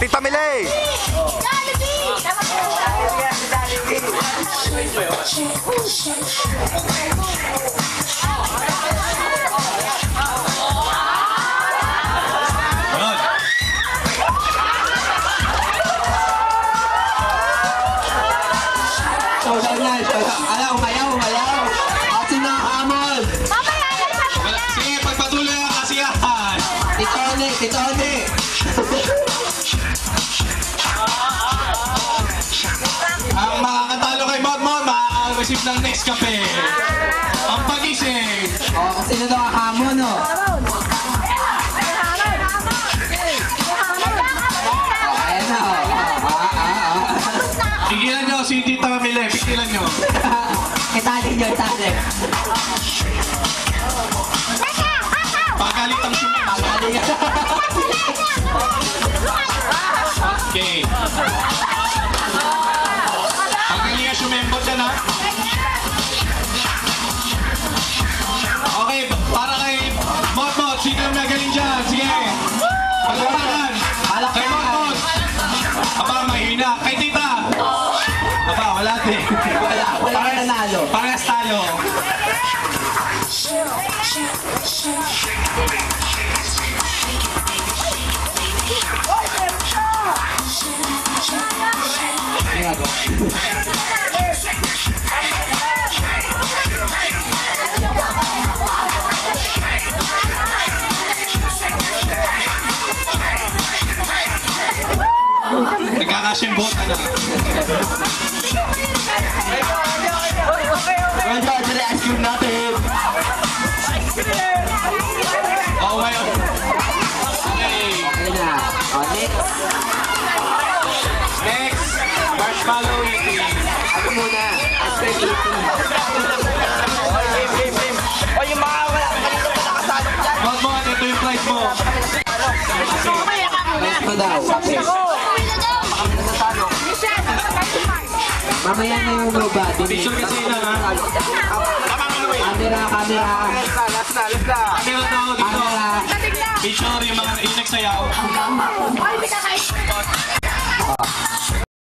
Tita Miley! Umayaw. At sino ang hamon? Sige, pagpatuloy ang kasiyahan. Tito Oni. Ang makakatalo kay Modmon, makaka-receive ng Nescafe. Ang pagising. Kasi na daw ang hamon, no? Ayan na, Pigilan nyo si Tita Mamile, pigilan nyo. Itali nyo. Pagalit ang sumunod. Okay. Pagalingan sumembot dyan, ha? Okay, para kay Modmon, sino ang magaling dyan? Sige. Pagpaparan. Kay Modmon. Aba, mahina. Kay Tita. Aba, wala din. Wala nanalo. Parehas talo. Nagkakasyang bota na. Well done sa ice cream natin. Oo, ngayon. Okay. Okay na. Next. Next, marshmallow eating. Ako muna. Ice cream eating. Modmon, ito yung prize mo. Next mo daw. Kape. Mamaya na yung roba. Picture kasi na, ha? Camera. Pero to, dito. Camera. Picture yung mga nagsayaw.